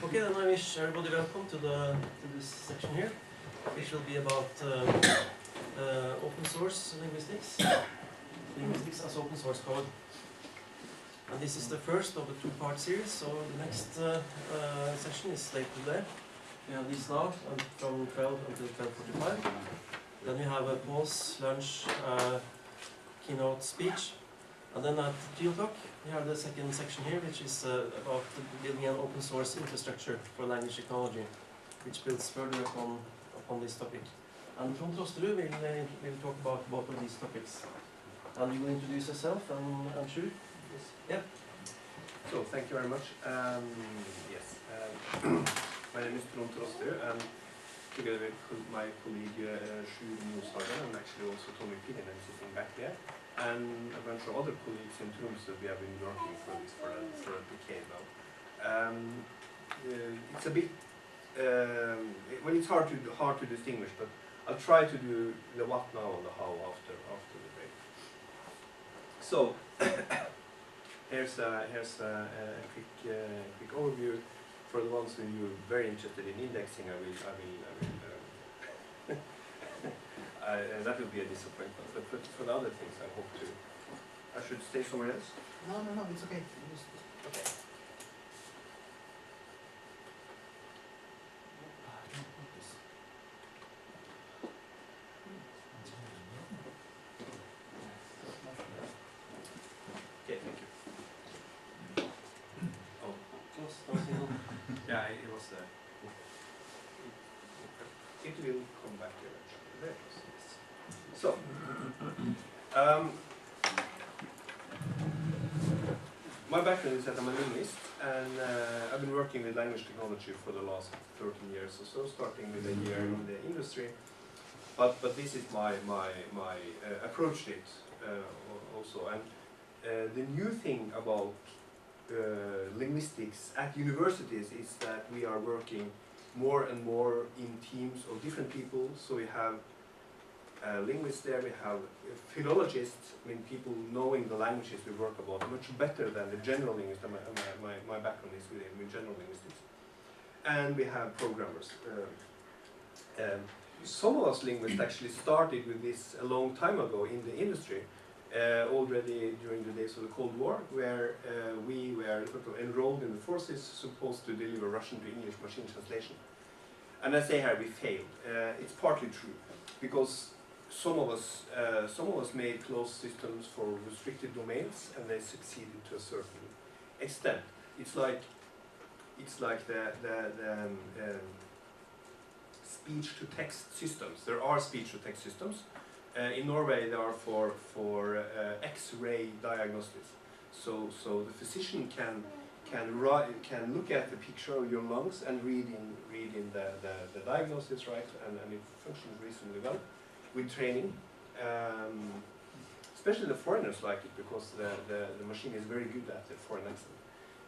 Okay, then I wish everybody welcome to this section here, which will be about open source linguistics, linguistics as open source code. And this is the first of the two-part series, so the next session is later today. We have these now from 12 until 12:45. Then we have a pause, lunch, keynote speech. And then at 3 o'clock we have the second section here, which is about building an open source infrastructure for language technology, which builds further upon this topic. And Trond Trosterud will talk about both of these topics. And you will introduce yourself and Sjur. Yes. Yeah. So, thank you very much. Yes, my name is Trond Trosterud, and together with my colleague Sjur Moshagen, and actually also Tommy Pillinen sitting back there, and a bunch of other colleagues in Tromsø, we have been working for this for a decade now. It's a bit, well, it's hard to distinguish, but I'll try to do the what now and the how after the break. So. Here's a quick overview for the ones who are very interested in indexing. That will be a disappointment. But for the other things, I hope to. I should stay somewhere else. No, it's okay. Okay. Yeah, it was it will come back eventually. There it is. So, my background is that I'm a linguist, and I've been working with language technology for the last 13 years or so, starting with a year in the industry. But this is my approach to it also. And the new thing about linguistics at universities is that we are working more and more in teams of different people. So we have linguists there, we have philologists, I mean people knowing the languages we work about much better than the general linguist. My background is with general linguistics. And we have programmers. Some of us linguists actually started with this a long time ago in the industry. Already during the days of the Cold War, where we were sort of enrolled in the forces supposed to deliver Russian to English machine translation. And I say here we failed. It's partly true, because some of us made closed systems for restricted domains, and they succeeded to a certain extent. It's like the speech-to-text systems. There are speech-to-text systems. In Norway, they are for X-ray diagnosis. So the physician can look at the picture of your lungs and read in the diagnosis, right? And it functions reasonably well with training. Especially the foreigners like it, because the machine is very good at the foreign accent.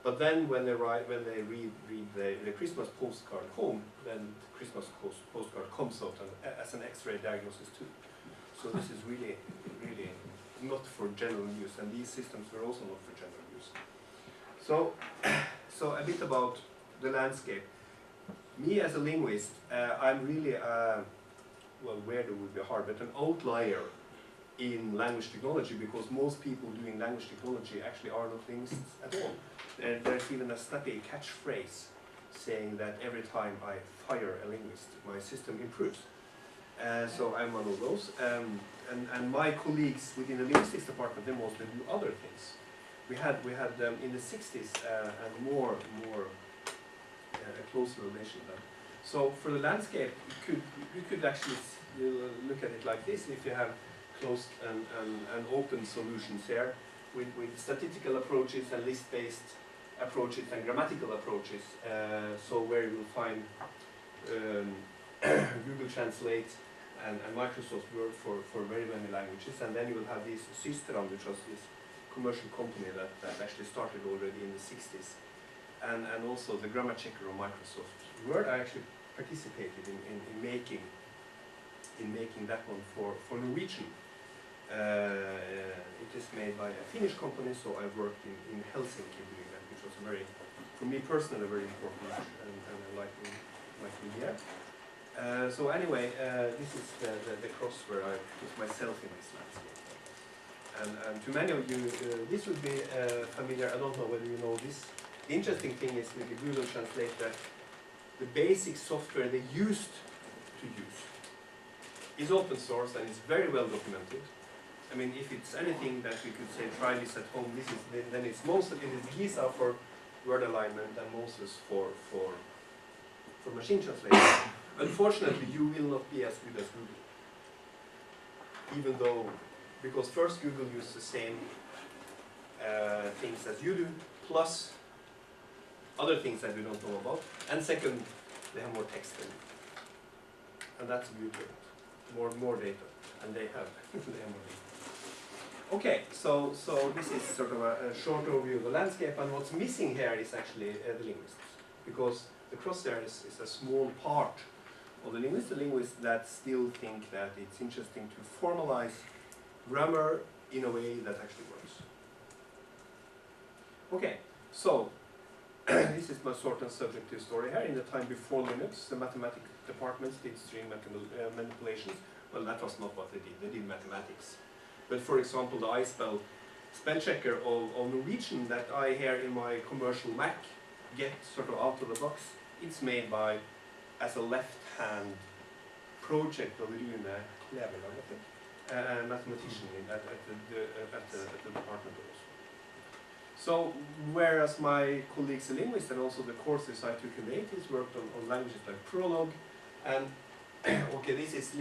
But then when they read the Christmas postcard home, then the Christmas postcard comes out as an X-ray diagnosis too. So this is really not for general use, and these systems were also not for general use. So a bit about the landscape. Me as a linguist, I'm really, well, weird would be hard, but an outlier in language technology, because most people doing language technology actually are not linguists at all. There's even a snappy catchphrase saying that every time I fire a linguist, my system improves. So I'm one of those, and my colleagues within the linguistics department, they mostly do other things. We had in the 60s and more a close relation then. So for the landscape, you could actually look at it like this: if you have closed and open solutions here with statistical approaches and list-based approaches and grammatical approaches. So where you will find Google Translate and Microsoft Word for very many languages, and then you will have this Trond, which was this commercial company that actually started already in the 60s, and also the grammar checker of Microsoft Word. I actually participated in making that one for Norwegian. It is made by a Finnish company, so I worked in Helsinki doing that, which was a very, for me personally, very important, and I like being here. So anyway, this is the cross where I put myself in this landscape. And to many of you, this would be familiar. I don't know whether you know this. The interesting thing is with the Google Translate that the basic software they used to use is open source and is very well documented. I mean, if it's anything that we could say, try this at home, this is then it's mostly Gisa for word alignment and Moses for machine translation. Unfortunately, you will not be as good as Google, even though, because first Google uses the same things as you do, plus other things that we don't know about, and second, they have more text than you, and that's a good thing. More data, and they have they have more data. Okay, so this is sort of a short overview of the landscape, and what's missing here is actually the linguists, because the cross there is a small part of the linguists that still think that it's interesting to formalize grammar in a way that actually works. Okay, so this is my sort of subjective story here. In the time before Linux, the mathematics departments did string manipulations. Well, that was not what they did. They did mathematics. But for example, the iSpell spell checker of Norwegian that I here in my commercial Mac get sort of out of the box, it's made by, as a left-hand project of Rune Kleveland, I think, a mathematician at the department also. So, whereas my colleagues the linguists and also the courses I took in the 80s worked on languages like Prolog, and okay, this is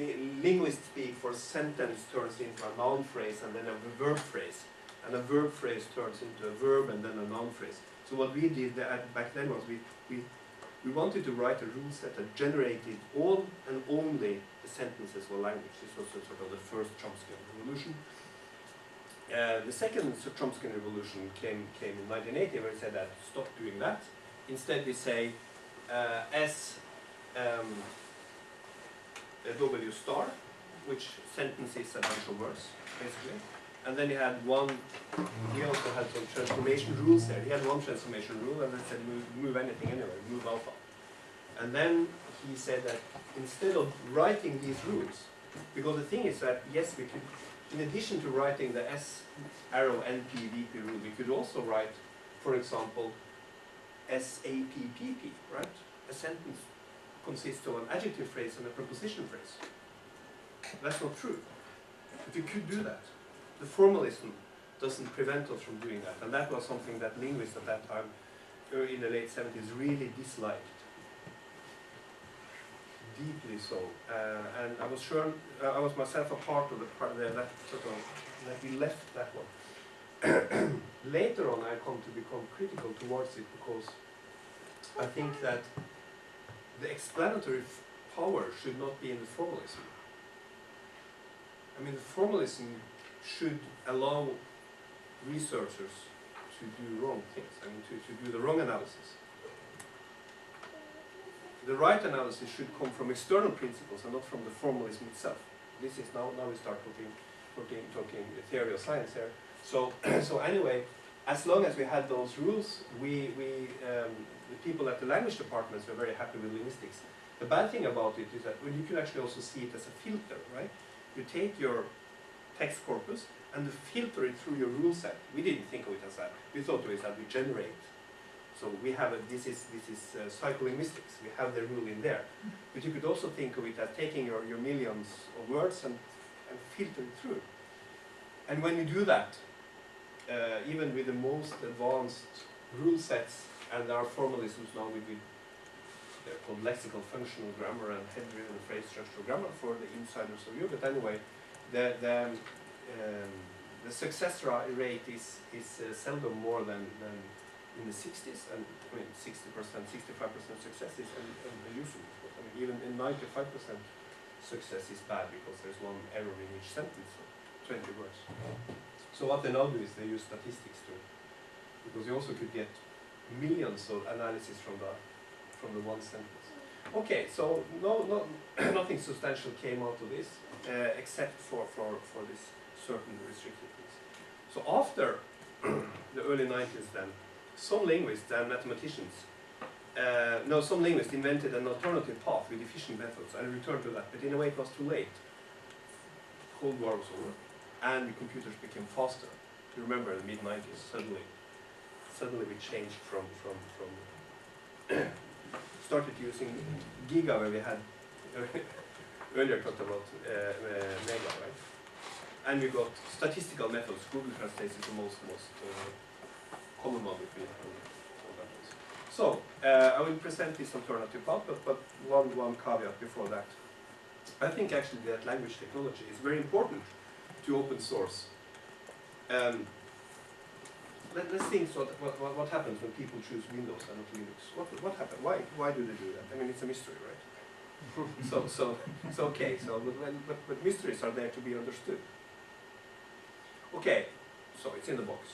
linguist speak for sentence turns into a noun phrase and then a verb phrase, and a verb phrase turns into a verb and then a noun phrase. So what we did back then was we wanted to write a rule set that generated all and only the sentences of a language. This was sort of the first Chomskyan revolution. The second Chomskyan revolution came in 1980, where it said that stop doing that. Instead we say S W star, which sentences a bunch of words, basically. And then he had one, he also had some transformation rules there. He had one transformation rule and then said move anything anywhere, move alpha. And then he said that instead of writing these rules, because the thing is that, yes, we could, in addition to writing the S arrow NP VP rule, we could also write, for example, SAPPP, right? A sentence consists of an adjective phrase and a preposition phrase. That's not true. But you could do that. The formalism doesn't prevent us from doing that, and that was something that linguists at that time, in the late 70s, really disliked. Deeply so. And I was sure, I was myself a part of that we left that one. Later on I come to become critical towards it because I think that the explanatory power should not be in the formalism. I mean, the formalism should allow researchers to do wrong things, I mean, to do the wrong analysis. The right analysis should come from external principles and not from the formalism itself. This is now we start talking theory of science here. So so anyway, as long as we had those rules, the people at the language departments were very happy with linguistics. The bad thing about it is that well, you can actually also see it as a filter, right? You take your text corpus and filter it through your rule set. We didn't think of it as that. We thought of it as we generate. So we have this is psycholinguistics. We have the rule in there. But you could also think of it as taking your millions of words and filter it through. And when you do that, even with the most advanced rule sets, and there are formalisms now they're called lexical functional grammar and head-driven phrase structural grammar for the insiders of you. But anyway, the success rate is seldom more than in the 60s, and I mean 60%, 65% success is unusual. I mean, even in 95% success is bad because there's one error in each sentence, so 20 words. So what they now do is they use statistics to, because you also could get millions of analysis from the one sentence. Okay, so nothing substantial came out of this except for this certain restricted things. So after the early 90s then, some linguists and mathematicians, some linguists invented an alternative path with efficient methods, and returned to that, but in a way it was too late. Cold War was over, and the computers became faster. You remember in the mid-90s, suddenly we changed from started using giga, where we had earlier talked about mega, right? And we got statistical methods. Google Translate is the most common one between all that. So I will present this alternative path, but one caveat before that. I think actually that language technology is very important to open source. Let's think what happens when people choose Windows and not Linux. What happened? Why do they do that? I mean, it's a mystery, right? so it's okay. But mysteries are there to be understood. Okay, so it's in the box.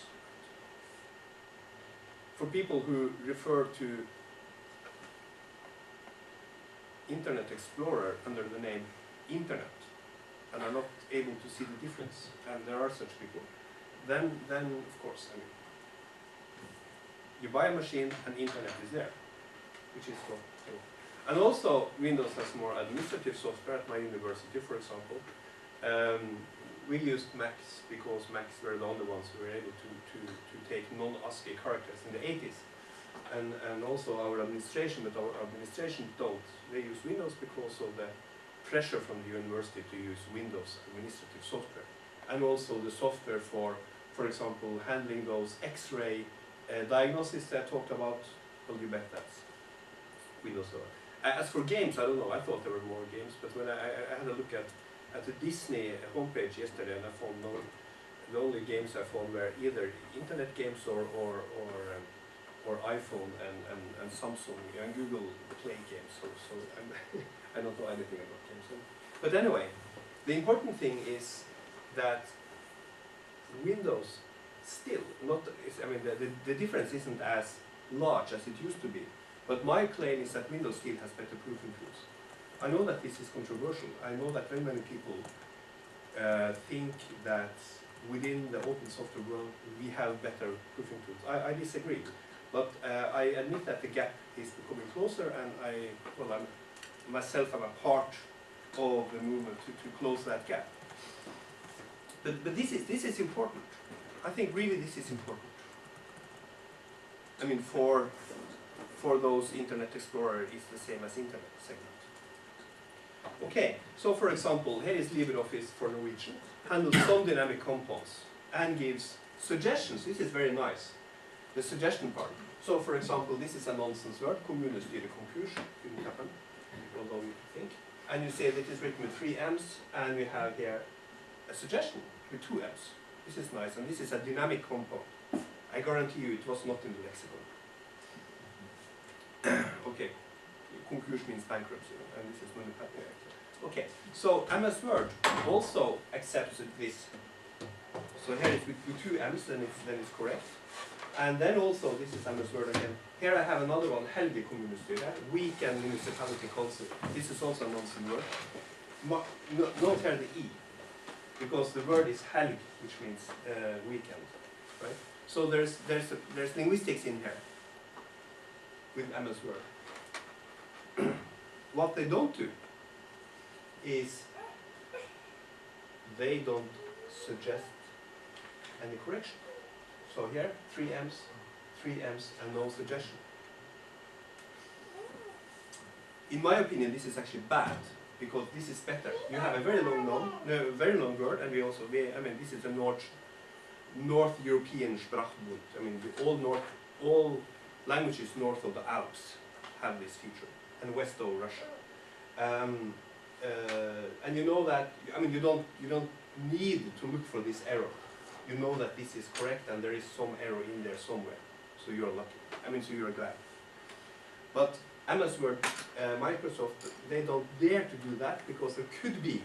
For people who refer to Internet Explorer under the name Internet and are not able to see the difference, and there are such people, then of course, I mean, you buy a machine and Internet is there, which is what. And also, Windows has more administrative software. At my university, for example, we used Macs because Macs were the only ones who were able to take non-ASCII characters in the 80s. And also our administration, but our administration don't. They use Windows because of the pressure from the university to use Windows administrative software. And also the software for example, handling those X-ray diagnoses that I talked about. Well, you bet that's Windows. As for games, I don't know, I thought there were more games, but when I had a look at the Disney homepage yesterday, and I found the only games I found were either internet games or iPhone and Samsung and Google Play games. So I don't know anything about games. But anyway, the important thing is that Windows still the difference isn't as large as it used to be. But my claim is that Windows still has better proofing tools. I know that this is controversial. I know that very many people think that within the open software world we have better proofing tools. I disagree. But I admit that the gap is becoming closer, and I'm myself am a part of the movement to close that gap. But this is important. I think really this is important. I mean, for those Internet Explorer is the same as Internet segment. Okay, so for example, here is LibreOffice for Norwegian, handles some dynamic compounds and gives suggestions. This is very nice, the suggestion part. So for example, this is a nonsense word, kommunestyre konkurs, couldn't happen, although you think. And you say that it is written with 3 M's, and we have here a suggestion with 2 M's. This is nice, and this is a dynamic compound. I guarantee you it was not in the lexicon. Okay, konkurs means bankruptcy, and this is municipality. Okay, so MS Word also accepts this. So here it's with 2 M's, then it's correct. And then also, this is MS Word again. Here I have another one, Helge kommunestyre, weekend municipality council. This is also a nonsense word. Note here the E, because the word is helg, which means weekend, right? So there's linguistics in here with MS Word. What they don't do is they don't suggest any correction. So here, 3 M's, and no suggestion. In my opinion, this is actually bad, because this is better. You have a very long word, and this is a North European Sprachbund. I mean, all languages north of the Alps have this feature, and west of Russia. And you know that, you don't need to look for this error. You know that this is correct, and there is some error in there somewhere. So you're lucky. So you're glad. But MS Word, Microsoft, they don't dare to do that, because there could be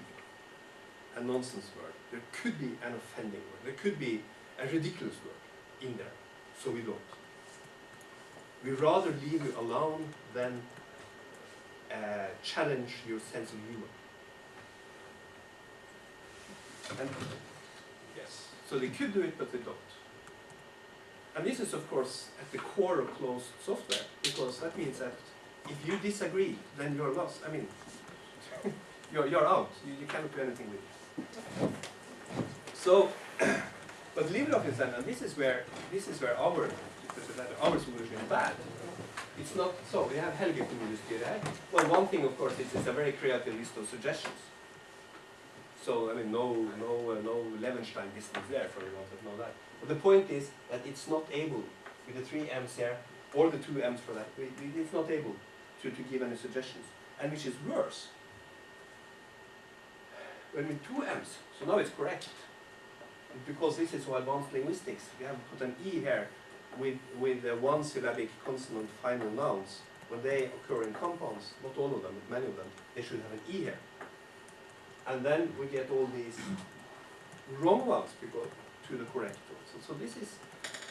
a nonsense word. There could be an offending word. There could be a ridiculous word in there. So we don't. We rather leave you alone than challenge your sense of humor. Yes. So they could do it, but they don't. And this is, of course, at the core of closed software, because that means that if you disagree, then you're lost. I mean, you're out. You cannot do anything with it. So, but LibreOffice then, and this is where our solution is bad. It's not so. We have Helge kommunestyre. Well, one thing, of course, is it's a very creative list of suggestions. So I mean, no Levenstein distance there for you to know that. But the point is that it's not able with the 3 M's here or the 2 M's for that. It's not able to give any suggestions, and which is worse. When with 2 M's, so now it's correct. Because this is so advanced linguistics, we have put an E here with the one-syllabic consonant final nouns. When they occur in compounds, not all of them, but many of them, they should have an E here. And then we get all these wrong ones because to the correct ones. So this is,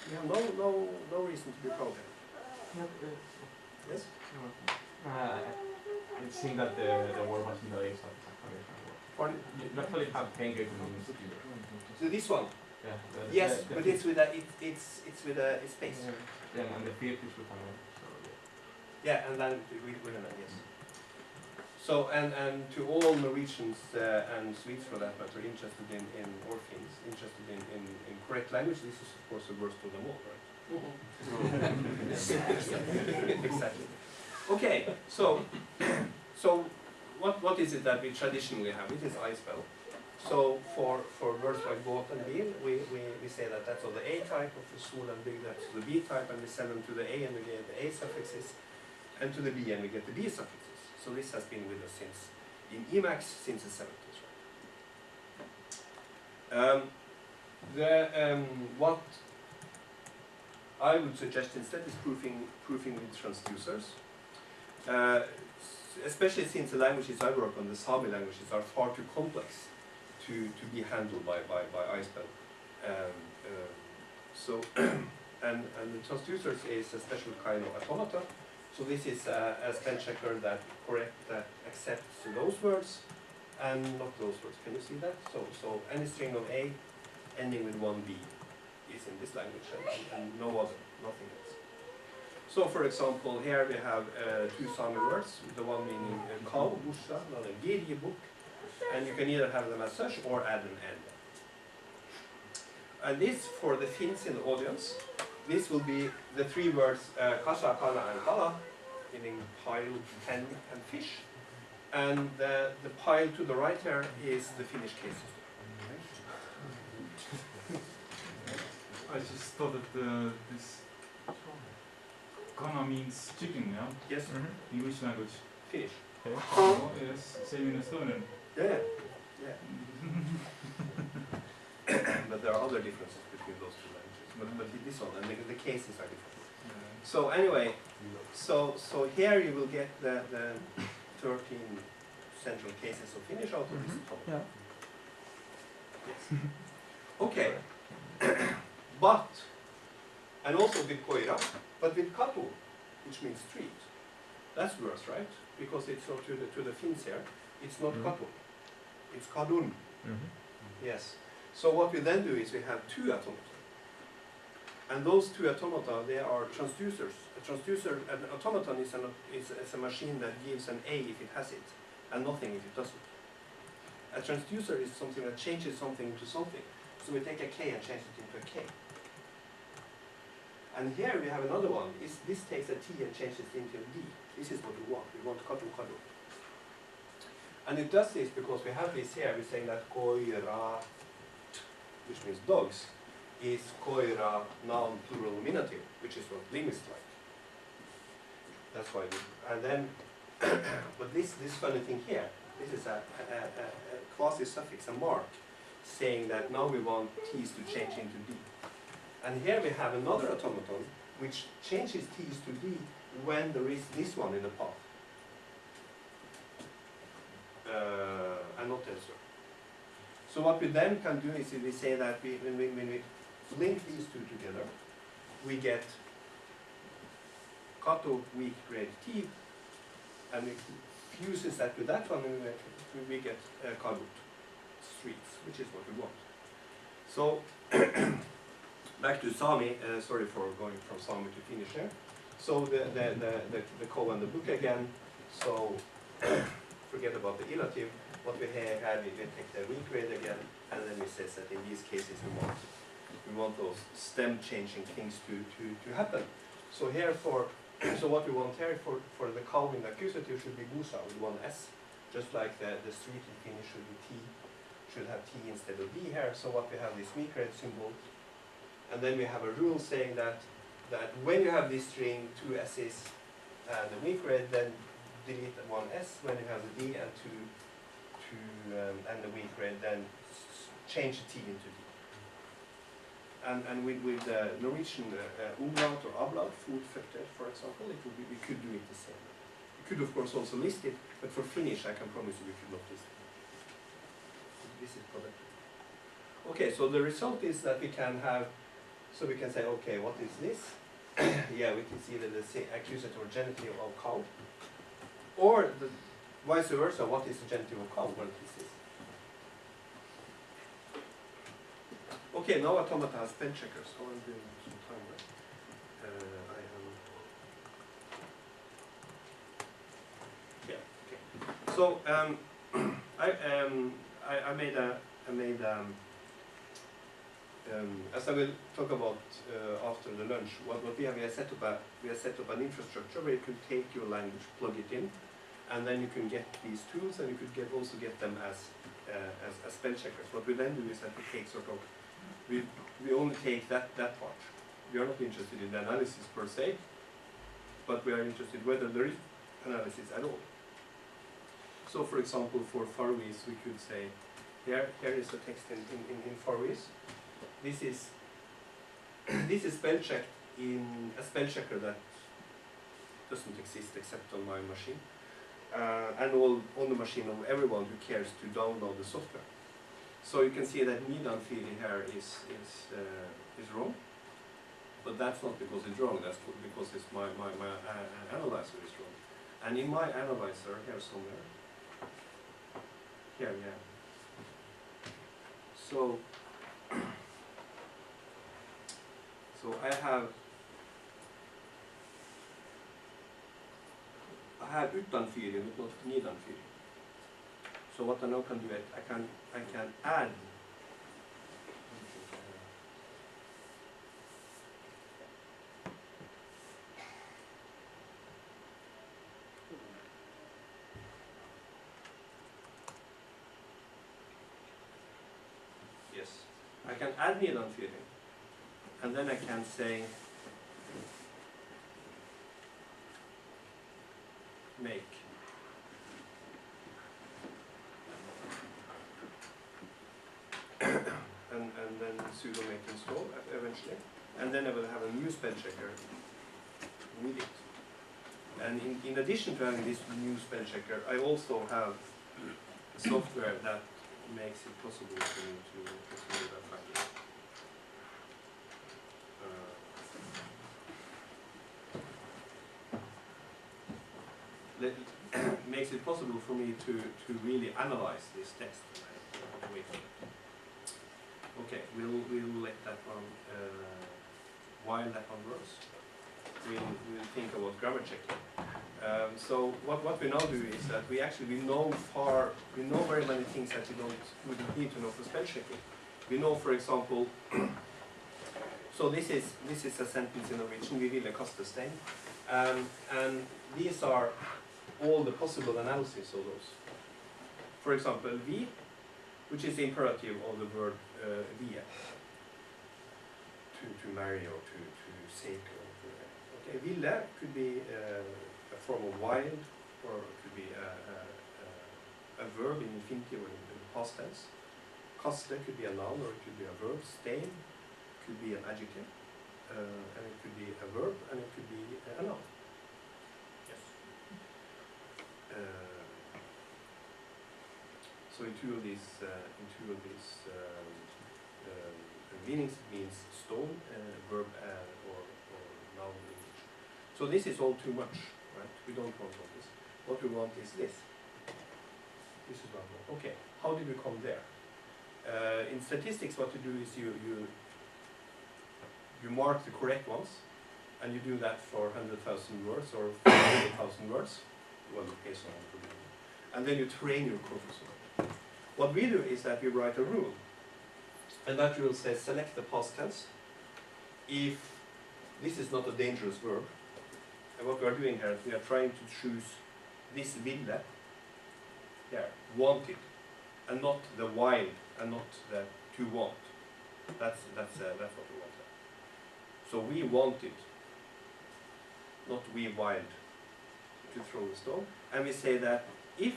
we have no reason to be proud here. Yes? It seemed that the word was in the A side. Pardon? You actually have Pengue communes. So this one? Yeah. Yes, but it's with a space. Yeah, and the fifth is with an A. So, yeah, and then with an A, yes. So, and to all Norwegians and Swedes for that matter interested in or Finns interested in correct language, this is of course the worst of them all, right? Exactly. Okay, so what is it that we traditionally have? It is I spell. So for words like båt and bil, we say that that's of the A type, of the sol and big, that's the B type, and we send them to the A and we get the A suffixes, and to the B and we get the B suffixes. So this has been with us since, in Emacs, since the 70s, right? What I would suggest instead is proofing with transducers. Especially since the languages I work on, the Sami languages, are far too complex to be handled by iSpell. So, and the transducers is a special kind of automata. So this is a spell checker that accepts those words and not those words. Can you see that? So any string of A ending with 1B is in this language and no other, nothing else. So for example, here we have 2 Sami words, the one meaning cow, busha, another girje, book, and you can either have them as such or add an N. And this, for the Finns in the audience, this will be the 3 words kasa, kana, and kala, meaning pile, pen, and fish. And the pile to the right here is the Finnish case system. I just thought that this kana means chicken, yeah? Yes? In which language? Finnish. Okay. Oh, yes, same in Estonian. Yeah. But there are other differences between those 2 languages. But this one, and the cases are different. Yeah. So anyway, so here you will get the 13 central cases of Finnish out of this top. Yeah. Yes. Okay. But, and also with koira, but with katu, which means street. That's worse, right? Because it's not to the Finns here. It's not katu. It's kadun. Yes. So what we then do is we have 2 automata. And those 2 automata, they are transducers. An automaton is a machine that gives an A if it has it, and nothing if it doesn't. A transducer is something that changes something into something. So we take a K and change it into a K. And here we have another one. This takes a T and changes it into a D. This is what we want. We want kadu kadu. And it does this because we have this here. We're saying that koira, which means dogs, is koira noun plural nominative, which is what linguists like. That's why and then, but this funny thing here, this is a quasi-suffix, a mark, saying that now we want T's to change into D. And here we have another automaton which changes T's to D when there is this one in the path. And not elsewhere. So what we then can do is we say that when we link these 2 together, we get kato, weak grade T, and we fuses that with that one, and we get kadut, streets, which is what we want. So, back to Sami, sorry for going from Sami to Finnish here. So the code and the book again, so forget about the ilative. What we have, we take the weak grade again, and then we say that in these cases we want those stem changing things to happen. So here so what we want here for the cow in the accusative should be Musa with one S, just like the street in Finnish should have T instead of D here. So what we have is weak grade symbol, and then we have a rule saying that when you have this string, two S's and the weak grade, then delete one S. When you have the D and and the weak grade, then change the T into D. And with the Norwegian umlaut or ablaut, fotføtter, for example, we could do it the same. We could of course also list it, but for Finnish I can promise you we could not list it. This is product. Okay, so the result is that we can have, so we can say, okay, what is this? Yeah, we can see that the accusative or genitive of cow, or the vice versa, what is the genitive of cow? What is this? Okay, now automata has spell checkers. So I'm doing some time right. Yeah. Okay. So I made as I will talk about after the lunch, what we have set up an infrastructure where you can take your language, plug it in, and then you can get these tools, and you could also get them as spell checkers. What we then do is that we take we only take that part. We are not interested in the analysis per se, but we are interested whether there is analysis at all. So, for example, for Faroese, we could say, here is the text in Faroese. This is spell checked in a spell checker that doesn't exist except on my machine, and on the machine of everyone who cares to download the software. So you can see that Nidan theory here is wrong, but that's not because it's wrong. That's because it's my analyzer is wrong. And in my analyzer here somewhere, here, yeah. So I have utan theory, but not Nidan theory. So what I now can do, I can add I can add Nidan theory, and then I can say make. and then sudo make install eventually, and then I will have a new spell checker with it. And in addition to having this new spell checker, I also have software that makes it possible for me to do that factor. Makes it possible for me to really analyze this text. Okay, we'll let that one, while that one works, we'll think about grammar checking. So what we now do is that we know very many things that we wouldn't need to know for spell checking. We know, for example, so this is a sentence in Norwegian, vi ville kaste stein, and these are all the possible analysis of those. For example, vi, which is the imperative of the verb vie, to marry or to seek. Okay, ville could be a form of wild, or it could be a verb in infinitive or in past tense. Kaste could be a noun, or it could be a verb. Stein could be an adjective, and it could be a verb, and it could be a noun. Yes. So in two of these meanings, it means stone, verb, or noun in English. So this is all too much, right? We don't want all this. What we want is this. This is what we want. Okay, how did we come there? In statistics, what you do is you mark the correct ones, and you do that for 100,000 words or 100,000 words. Well, okay, so and then you train your corpus on it. What we do is that we write a rule, and that rule says select the past tense if this is not a dangerous verb. And what we are doing here is we are trying to choose this ville here, wanted, and not the wild, and not the to want. That's what we want. So we wanted, not we wild, to throw the stone. And we say that if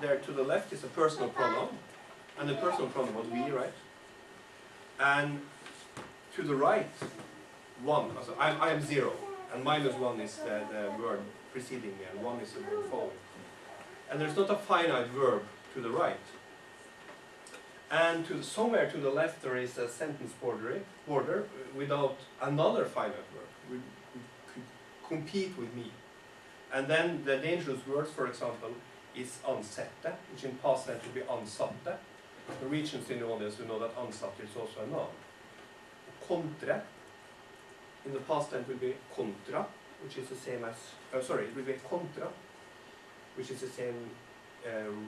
there to the left is a personal pronoun, and the personal pronoun was we, right? And to the right, 1. So I am 0, and -1 is the word preceding me, and 1 is the word following. And there's not a finite verb to the right. And somewhere to the left there is a sentence border without another finite verb. We could compete with me. And then the dangerous words, for example, is ansette, which in past tense would be ansatte. Norwegians in the audience who know that ansatte is also a noun. Kontre, in the past tense would be kontra, which is the same as, it would be contra, which is the same,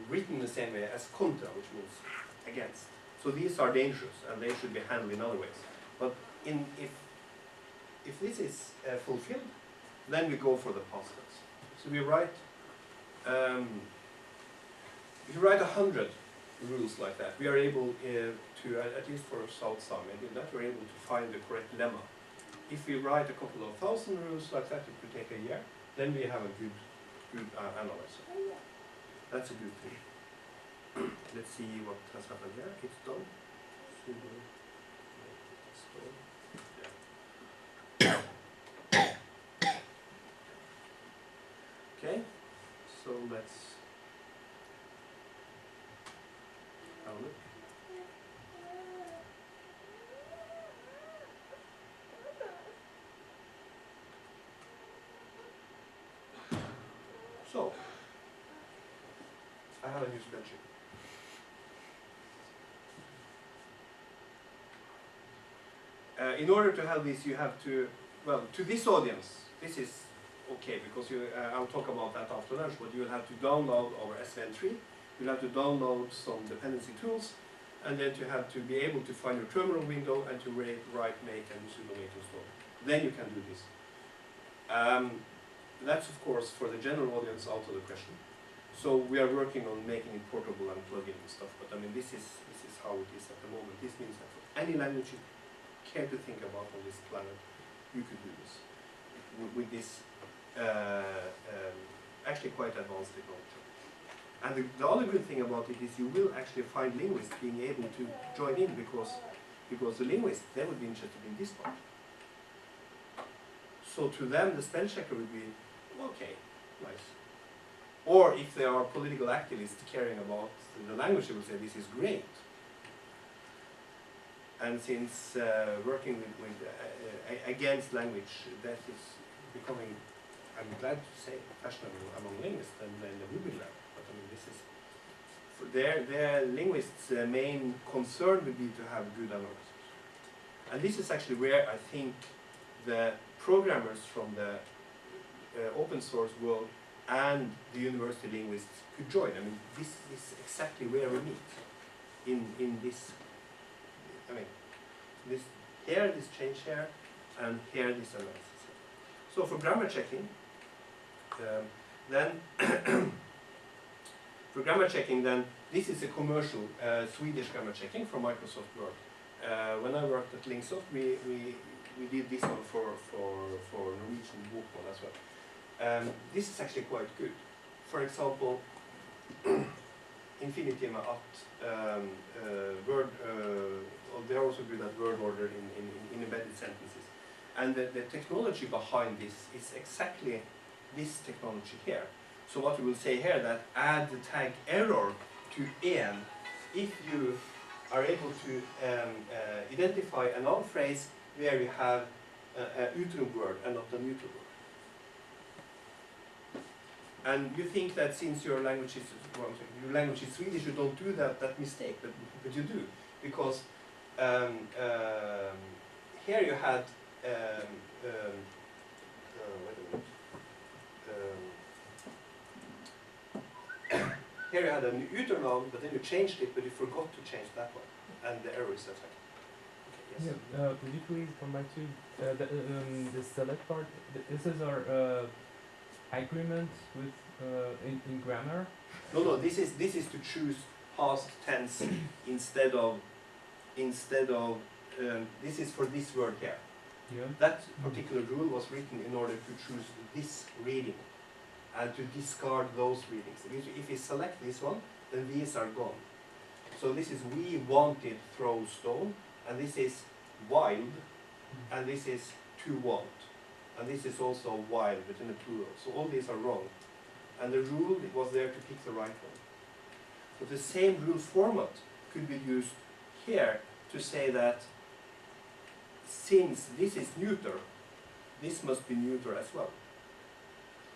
written the same way as contra, which means against. So these are dangerous, and they should be handled in other ways. But if this is fulfilled, then we go for the past tense. So we write, if you write 100 rules like that, we are able to, at least for South Sami, that we're able to find the correct lemma. If we write a couple of thousand rules like that, it could take a year, then we have a good analyzer. That's a good thing. Let's see what has happened here. It's done. Okay, so let's have a look. So, I have a new spreadsheet. In order to have this, you have to, well, to this audience, this is okay, because I'll talk about that after lunch, but you'll have to download our SVN3, you'll have to download some dependency tools, and then to have to be able to find your terminal window and to write, make, and sudo make install. Then you can do this. That's of course for the general audience out of the question. So we are working on making it portable and plug-in and stuff, but I mean this is how it is at the moment. This means that for any language you care to think about on this planet, you could do this with this actually quite advanced technology. And the other good thing about it is you will actually find linguists being able to join in because the linguists, they would be interested in this part. So to them the spell checker would be, okay, nice. Or if they are political activists caring about the language, they will say this is great. And since working against language, that is becoming, I'm glad to say, fashionable among linguists and the Ruby lab. But I mean, this is, for their linguists' main concern would be to have good analysis. And this is actually where I think the programmers from the open source world and the university linguists could join. I mean, this is exactly where we meet in this. I mean, this here, this change here, and here this analysis. So for grammar checking, then this is a commercial Swedish grammar checking from Microsoft Word. When I worked at Linksoft, we did this one for Norwegian Bokmål as well. This is actually quite good. For example, infinitive at word, they're also good at word order in embedded sentences. And the technology behind this is exactly this technology here. So what we will say here, that add the tag error to en if you are able to identify a noun phrase where you have a utrum word and not a neutral word. And you think that since your language is Swedish, you don't do that mistake, but you do. because here you had wait a minute. Here you had a uter noun, but then you changed it, but you forgot to change that one, and the error is affected. Okay, yes. Yeah, could you please come back to the select part? This is our agreement with in grammar. No, this is to choose past tense instead of this is for this word here. Yeah. That particular rule was written in order to choose this reading and to discard those readings. If we select this one, then these are gone. So this is we wanted throw stone, and this is wild, and this is to want, and this is also wild, but in the plural. So all these are wrong, and the rule was there to pick the right one. So the same rule format could be used here to say that since this is neuter, this must be neuter as well.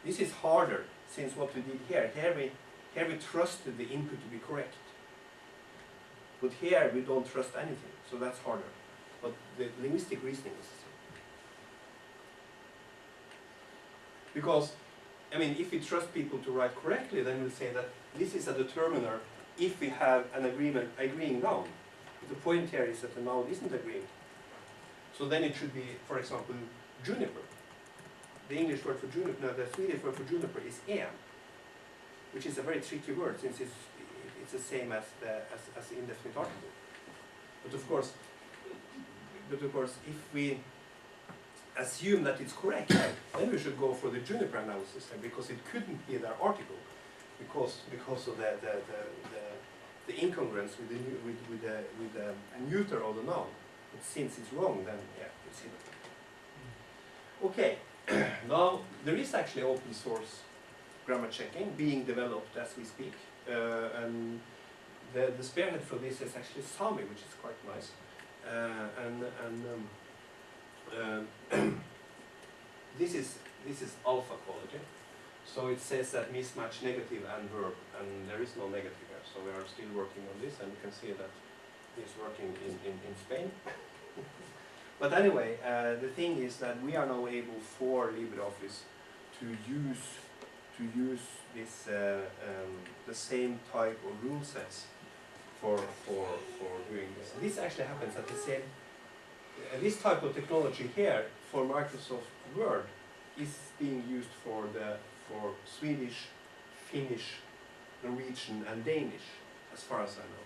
This is harder, since what we did here we trusted the input to be correct. But here we don't trust anything, so that's harder. But the linguistic reasoning is the same. Because, I mean, if we trust people to write correctly, then we'll say that this is a determiner if we have an agreeing noun. But the point here is that the noun isn't agreeing. So then it should be, for example, juniper. The English word for juniper, no, the Swedish word for juniper is en, which is a very tricky word since it's the same as the indefinite article. But of course, if we assume that it's correct, then we should go for the juniper analysis, because it couldn't be their article, because of the incongruence with the neuter of the noun. But since it's wrong, then yeah, it's hidden. Okay, now there is actually open source grammar checking being developed as we speak, and the spearhead for this is actually Sami, which is quite nice, this is alpha quality. So it says that mismatch negative and verb, and there is no negative here. So we are still working on this, and you can see that it's working in Spain. But anyway, the thing is that we are now able for LibreOffice to use this the same type of rule sets for doing this. And this actually happens at the same. This type of technology here for Microsoft Word is being used for Swedish, Finnish, Norwegian, and Danish, as far as I know.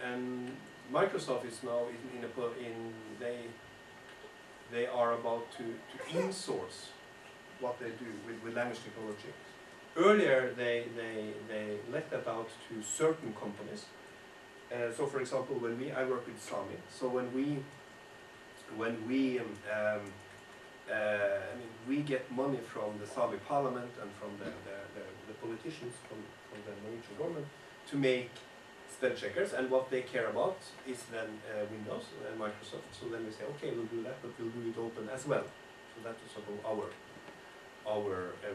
And Microsoft is now they are about to insource what they do with language technology. Earlier they let that out to certain companies. So for example, I work with Sami. So when we get money from the Sami parliament and from the politicians from the Norwegian government to make spell checkers, and what they care about is then Windows and Microsoft. So then we say, okay, we'll do that, but we'll do it open as well. So that is sort of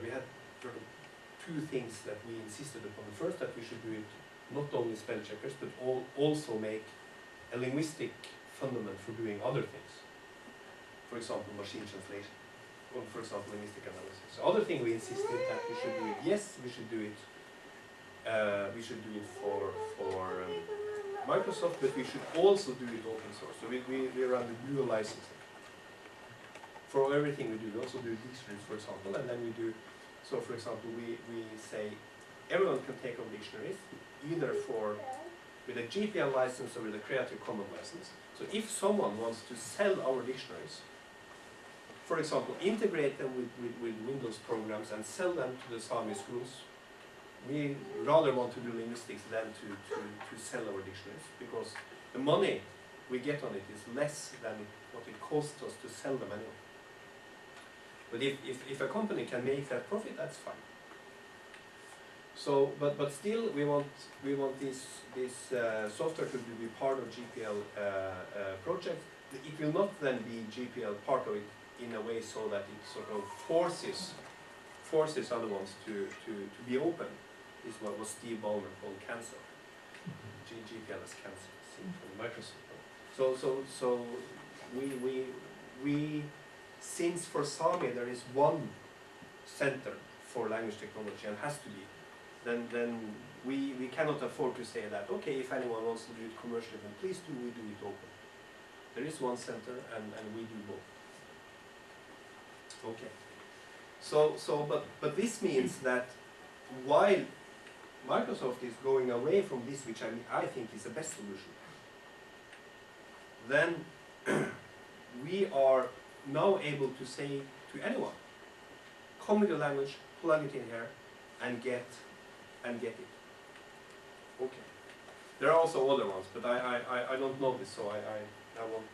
we had sort of two things that we insisted upon. First, that we should do it not only spell checkers, but also make a linguistic fundament for doing other things. For example, machine translation, or for example, linguistic analysis. So other thing we insisted that we should do it. Yes, we should do it. We should do it for Microsoft, but we should also do it open source. So we run the dual licensing. For everything we do, we also do dictionaries, for example, and then we do. So, for example, we say everyone can take our dictionaries, either with a GPL license or with a Creative Commons license. So if someone wants to sell our dictionaries, for example, integrate them with Windows programs and sell them to the Sami schools, we rather want to do linguistics than to sell our dictionaries, because the money we get on it is less than what it costs us to sell them anyway. But if a company can make that profit, that's fine. So, but still, we want this software to be part of GPL project. It will not then be GPL part of it in a way so that it sort of forces other ones to be open. Is what Steve Ballmer called cancer. GPL is cancer. in Microsoft. So we since for Sami there is one center for language technology and has to be, then we cannot afford to say that, okay, if anyone wants to do it commercially, then please do, we do it open. There is one center and we do both. Okay. But this means that while Microsoft is going away from this, which I think is the best solution, then we are now able to say to anyone, come with your language, plug it in here, and get it. Okay. There are also other ones, but I don't know this, so I won't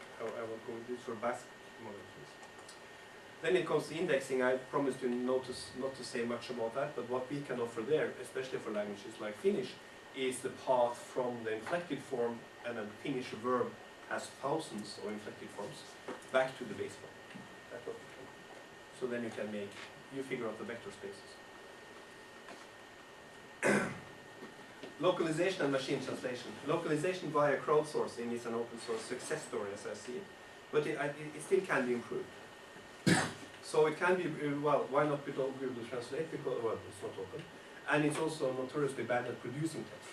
go into this for Basque molecules. Then it comes to indexing. I promised you not to say much about that, but what we can offer there, especially for languages like Finnish, is the path from the inflected form, and a Finnish verb has thousands of inflected forms, back to the base form. That's what we can do. So then you figure out the vector spaces. Localization and machine translation. Localization via crowdsourcing is an open source success story as I see it, but it still can be improved. So it can be, well, why not with Google Translate? Because, well, it's not open. And it's also notoriously bad at producing text.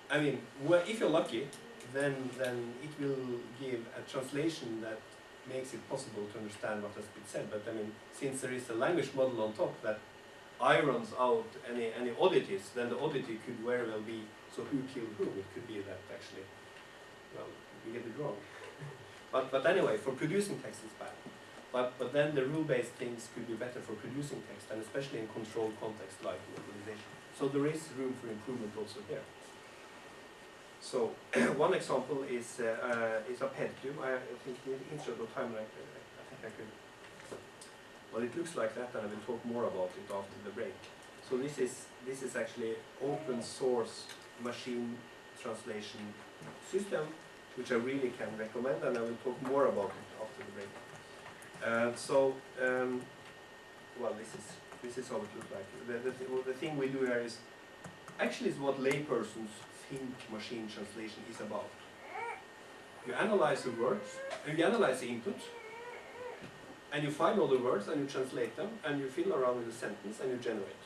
I mean, well, if you're lucky, then it will give a translation that makes it possible to understand what has been said. But I mean, since there is a language model on top that irons out any oddities, then the oddity could very well be, so who killed who? It could be that actually, well, we get it wrong. But anyway, for producing text it's bad. But then the rule-based things could be better for producing text, and especially in controlled context like localization. So there is room for improvement also here. So one example is a pedcube. I think in the intro of time, I think I could. Well, it looks like that, and I will talk more about it after the break. So this is actually open source machine translation system, which I really can recommend, and I will talk more about it after the break. Well, this is how it looks like. The thing we do here is actually is what laypersons think machine translation is about. You analyze the words, and you analyze the input, and you find all the words, and you translate them, and you fiddle around with the sentence, and you generate.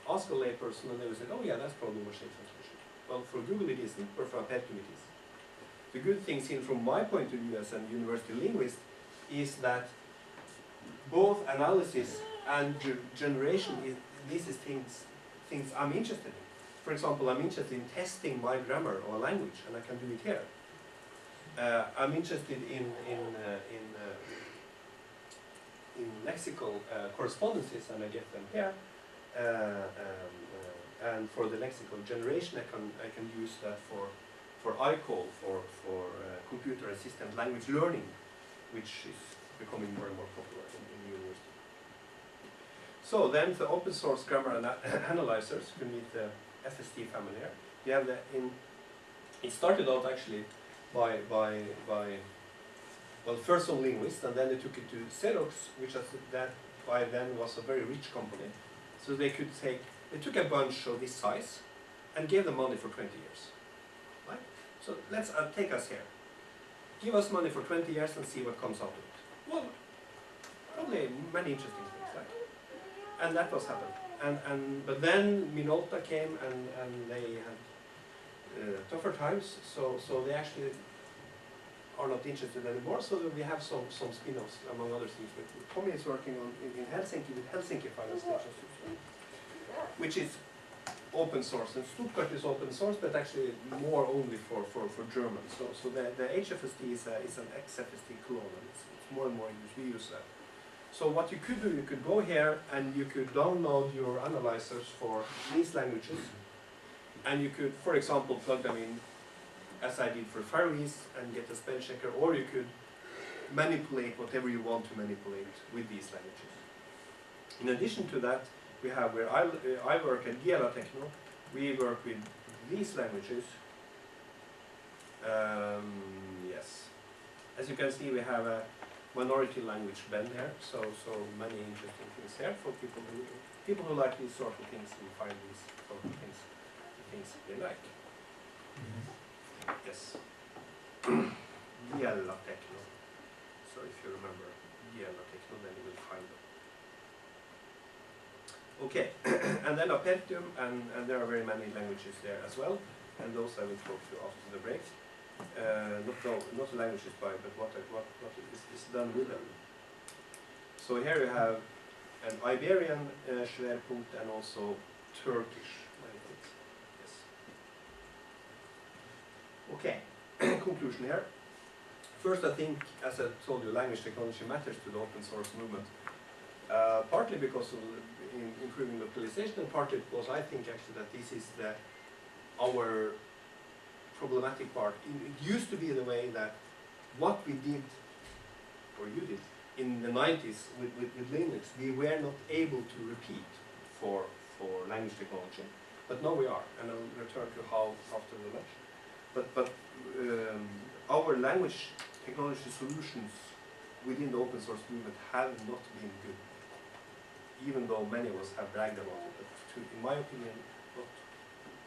Ask a layperson, and they will say, oh yeah, that's probably machine translation. Well, for Google it isn't, or for a pedcube it is. The good thing seen from my point of view as a university linguist is that both analysis and generation these is things I'm interested in. For example, I'm interested in testing my grammar or language, and I can do it here. I'm interested in lexical correspondences, and I get them here. And for the lexical generation, I can use that for ICOL, for computer assisted language learning, which is becoming more and more popular in university. So then the open source grammar analyzers, you meet the FST family here. You have it started out actually by well, first on Linguist, and then they took it to Xerox, which by then was a very rich company. So they took a bunch of this size and gave them money for 20 years. Right? So let's take us here. Give us money for 20 years and see what comes out of it. Well, probably many interesting things, right? And that was happened. But then Minolta came and they had tougher times, so they actually are not interested anymore. So we have some spin-offs, among other things. Tommy is working on in Helsinki with Helsinki Finance Station System, which is open source, and Stuttgart is open source, but actually more only for Germans. So the HFSD is an XFSD clone, and it's more and more used. We use that. So what you could do, you could go here and you could download your analyzers for these languages, and you could, for example, plug them in, as I did for Faroese, and get a spell checker, or you could manipulate whatever you want to manipulate with these languages. In addition to that, we have where I work at Giela Techno, we work with these languages. Yes. As you can see, we have a minority language blend here, so many interesting things here for people who like these sort of things and find these sort of things things they like. Mhm. Yes. Diella Techno. So if you remember Diella Techno, then you will find them. Okay, and then Apertium, and there are very many languages there as well, and those I will talk to after the break. Not the languages by, but what is done with them. So here you have an Iberian Schwerpunkt and also Turkish language. Yes. Okay, conclusion here. First, I think, as I told you, language technology matters to the open source movement. Partly because of improving localization, and partly because I think actually that this is our problematic part. It used to be the way that what we did, or you did, in the 90s with Linux, we were not able to repeat for language technology, but now we are, and I'll return to how after the lunch. But our language technology solutions within the open source movement have not been good, even though many of us have bragged about it, but in my opinion, not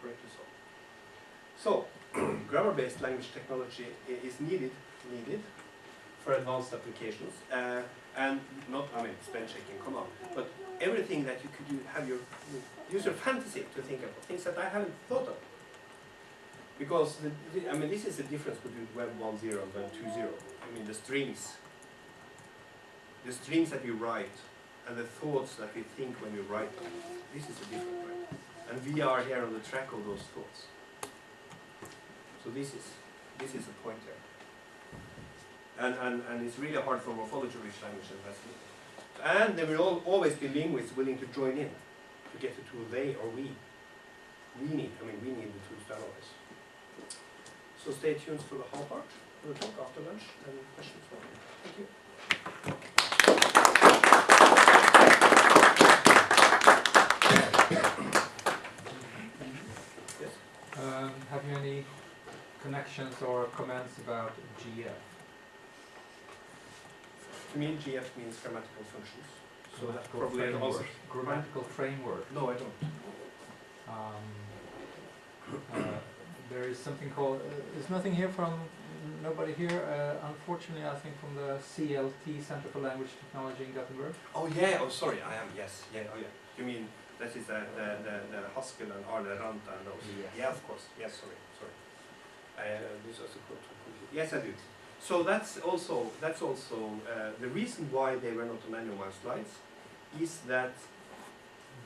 correctly so. So, grammar-based language technology is needed for advanced applications, and not, I mean, spell checking, come on, but everything that you could use your fantasy to think about, things that I haven't thought of. Because, I mean, this is the difference between Web 1.0 and Web 2.0. I mean, the strings that we write, and the thoughts that we think when we write them, this is a different way. And we are here on the track of those thoughts. So this is the point there. And it's really hard for morphology-rich languages. And there will always be linguists willing to join in to get the tool they or we need. I mean, we need the tools to analyze. So stay tuned for the whole part. We'll talk after lunch and questions for you. Thank you. Yes? Have you any connections or comments about GF? To me, GF means grammatical functions. So that's Grammatical probably an framework. answer. Grammatical framework. No, I don't. There is something called, there's nothing here from, nobody here, unfortunately I think from the CLT, Center for Language Technology in Gothenburg. Oh yeah, oh sorry, I am, yes, yeah, oh yeah. You mean, that is the Haskell and Arne Ranta and those? Yes. Yeah, of course, yes, sorry. This was a quote. Yes, I do. So that's also the reason why they were not on any of my slides is that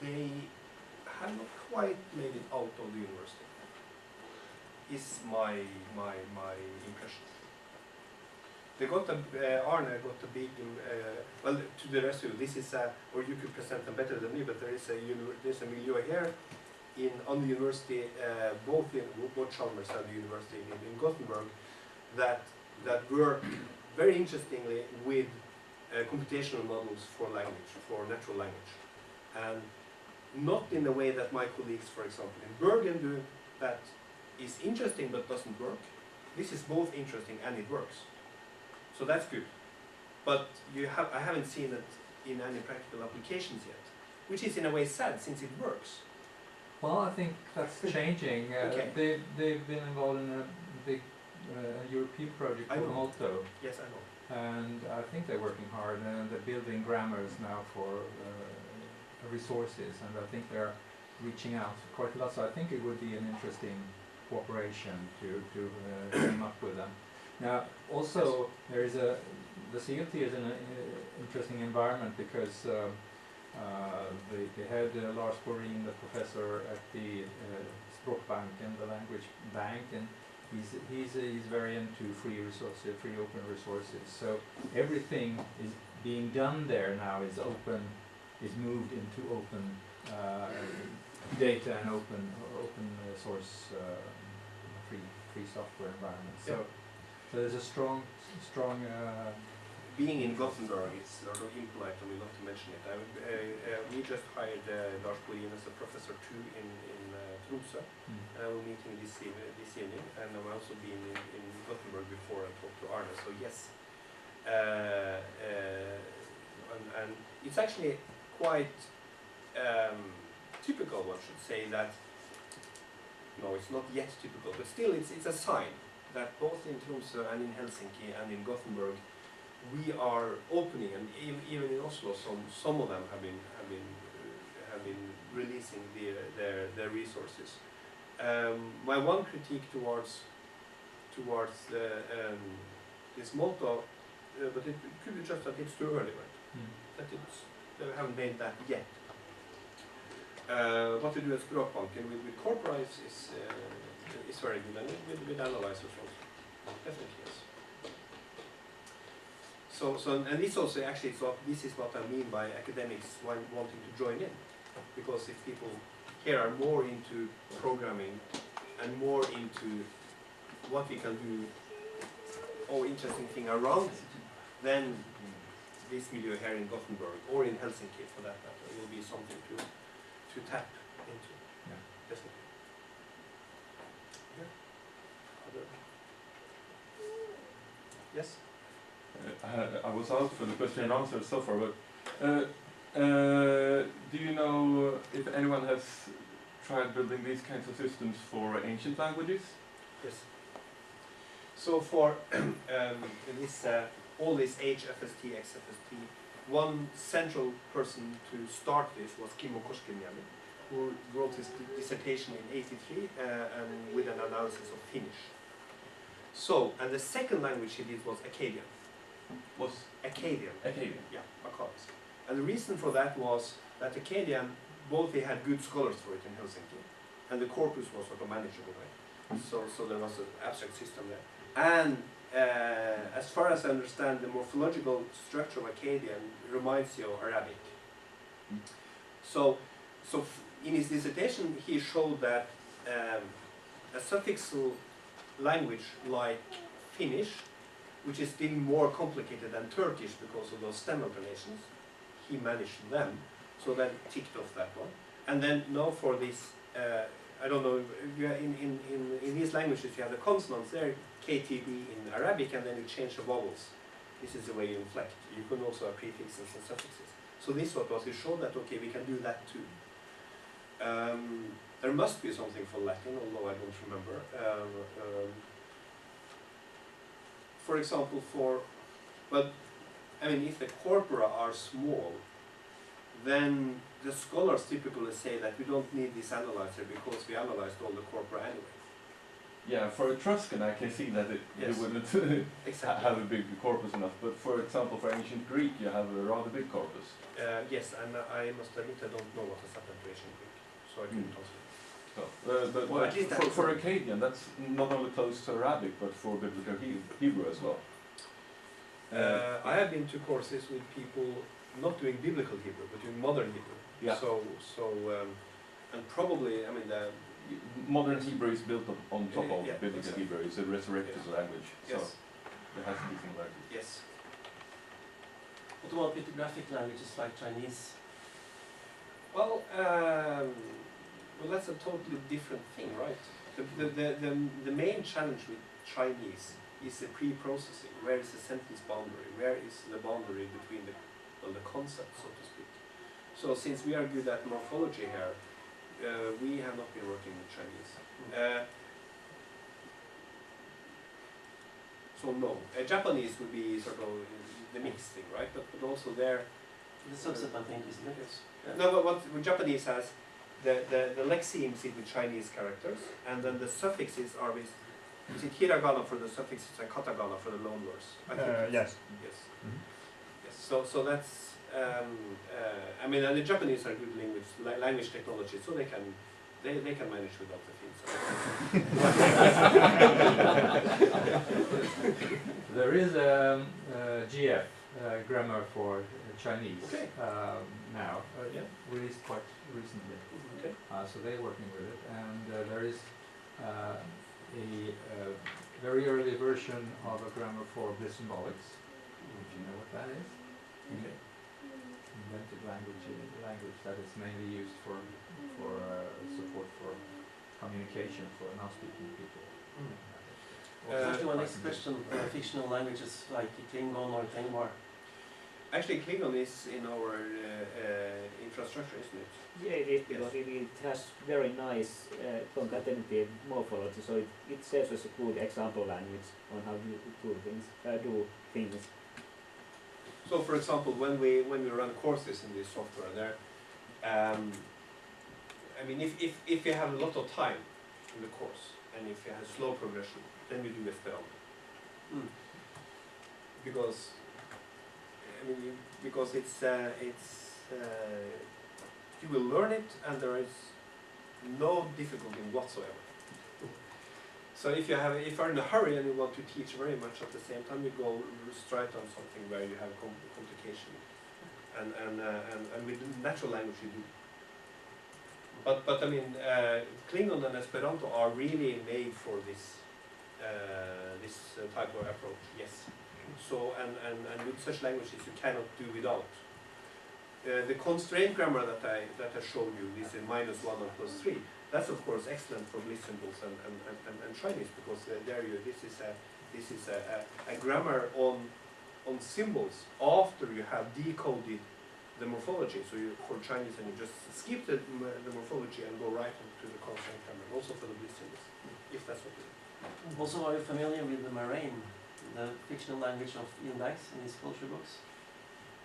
they have not quite made it out of the university. Is my impression. They got Arne got a big, well, to the rest of you, this is or you could present them better than me, but there's a milieu here on the university, both Chalmers and the university in Gothenburg, that work very interestingly with computational models for language, for natural language, and not in the way that my colleagues, for example, in Bergen do, that is interesting but doesn't work. This is both interesting and it works. So that's good. But I haven't seen it in any practical applications yet, which is in a way sad since it works. Well, I think that's changing. Okay. They've been involved in a big European project called Molto. Yes, I know. And I think they're working hard, and they're building grammars now for resources, and I think they're reaching out quite a lot. So I think it would be an interesting cooperation to team up with them. Now, also there is the CLT is an interesting environment because they had Lars Borin, the professor at the Språkbank and the Language Bank, and he's very into free resources, free open resources. So everything is being done there now is open, is moved into open data and open source free software environment. So, Yeah. so there's a strong Being in Gothenburg, it's sort of impolite for me not to mention it. We just hired Lars Borin as a professor too in Tromsø. I will meet him this evening, and I've also been in Gothenburg before and talked to Arne. So yes, and it's actually quite typical, one should say, that No, it's not yet typical, but still it's a sign that both in Tromsø and in Helsinki and in Gothenburg we are opening, and even in Oslo some of them have been releasing their resources. My one critique towards this motto, but it could be just that it's too early, right? That they haven't made that yet. What we do at Språkbanken with corpora is very good, and with analyzers also. Definitely, yes. So and this also actually this is what I mean by academics wanting to join in, because if people here are more into programming and more into what we can do, or interesting thing around it, then this milieu here in Gothenburg or in Helsinki, for that matter, will be something to tap into. Yeah. Definitely. Yeah. Other. Yes. I was out for the question and answer so far, but do you know if anyone has tried building these kinds of systems for ancient languages? Yes. So for all this HFST, XFST, one central person to start this was Kimmo Koskiniemi, who wrote his dissertation in '83 and with an analysis of Finnish. So, and the second language he did was Akkadian. Was Akkadian. Akkadian? Yeah, Akkadian. And the reason for that was that Akkadian, both they had good scholars for it in Helsinki, and the corpus was sort of manageable, right? So there was an abstract system there. And as far as I understand, the morphological structure of Akkadian reminds you of Arabic. So in his dissertation, he showed that a suffixal language like Finnish, which is still more complicated than Turkish because of those stem alternations, he managed them, so then ticked off that one. And then now for this, I don't know, in these languages you have the consonants there, KTB in Arabic, and then you change the vowels. This is the way you inflect. You can also have prefixes and suffixes. So this was he showed that, okay, we can do that too. There must be something for Latin, although I don't remember. For example, but I mean, if the corpora are small, then the scholars typically say that we don't need this analyzer because we analyzed all the corpora anyway. Yeah, for Etruscan I can see that Yes. you wouldn't Exactly. have a big corpus enough, but for example for ancient Greek you have a rather big corpus. Yes, and I must admit I don't know what is happened to ancient Greek, so I couldn't answer. So, but Well, at least that's for Akkadian that's not only close to Arabic but for Biblical Hebrew as well. I have been to courses with people not doing biblical Hebrew, but doing modern Hebrew. Yeah. And probably, I mean, Modern Hebrew is built on top of Yeah, Biblical exactly. Hebrew. It's a resurrected language, so yes, there has to be similarities. yes. What about pictographic languages like Chinese? Well, that's a totally different thing, right? The main challenge with Chinese is the pre-processing. Where is the sentence boundary? Where is the boundary between the concepts, so to speak? So since we are good at morphology here, we have not been working with Chinese. So no, Japanese would be sort of the mixed thing, right? But also there. The subset, I think, isn't it? Yes. Yeah. No, but what Japanese has, the lexemes is with Chinese characters, and then the suffixes are with, is it hiragana for the suffixes and katakana for the loanwords? I think Yes. Yes. Mhm. Yes. So that's, I mean, and the Japanese are good language technology, so they can manage without the things. There is a GF grammar for Chinese Okay. now, Yeah. released quite recently. Okay. So they're working with it, and there is a very early version of a grammar for symbolics, if you know what that is. Okay. Invented language that is mainly used for support for communication for non-speaking people. Actually, my next question, fictional languages like Klingon or Tengwar. Actually, Klingon is in our infrastructure, isn't it? Yeah, it is, because it has very nice concatenative morphology, so it serves as a good example language on how to do things. So, for example, when we run courses in this software, there, I mean, if you have a lot of time in the course and if you have slow progression, then we do Esperanto. Because I mean, because it's you will learn it and there is no difficulty whatsoever. So if you're in a hurry and you want to teach very much at the same time, you go straight on something where you have complication, and with natural language you do. But I mean, Klingon and Esperanto are really made for this type of approach. Yes. So and with such languages you cannot do without. The constraint grammar that I showed you, this is -1 and +3. That's of course excellent for Lisp symbols and Chinese, because this is a grammar on symbols after you have decoded the morphology. So for Chinese, and you just skip the morphology and go right into the constraint grammar. Also for the Lisp symbols, if that's what you do. Also, are you familiar with the Moraine, the fictional language of Ian Banks in his culture books?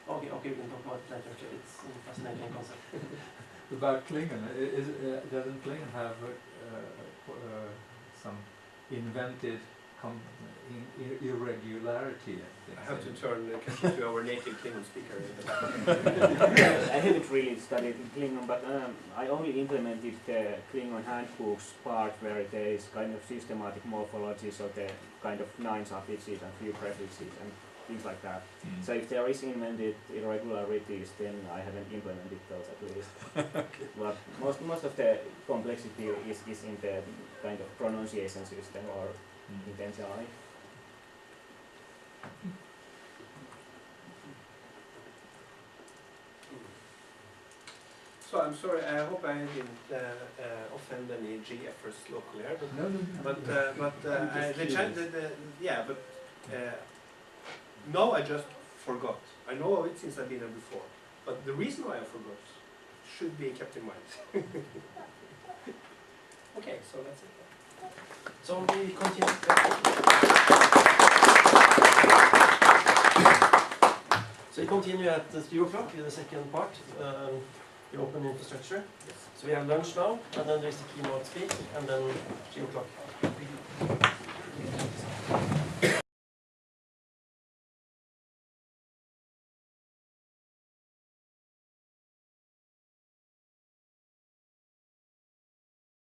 Okay, we can talk about it later. It's a fascinating concept. About Klingon, doesn't Klingon have some invented irregularity? I have to turn to our native Klingon speaker. I haven't really studied Klingon, but I only implemented the Klingon handbooks part where there is kind of systematic morphology, so the kind of 9 suffixes and few prefixes and things like that. So if there is invented irregularities, then I haven't implemented those at least. But most of the complexity is in the kind of pronunciation system or intentionally. So I'm sorry. I hope I didn't offend any GFers locally here. No, I just forgot. I know of it since I've been here before, but the reason why I forgot should be kept in mind. Okay, so that's it. So we continue. So we continue at 3 o'clock with the second part, the open infrastructure. Yes. So we have lunch now, and then there's the keynote speak, and then 3 o'clock.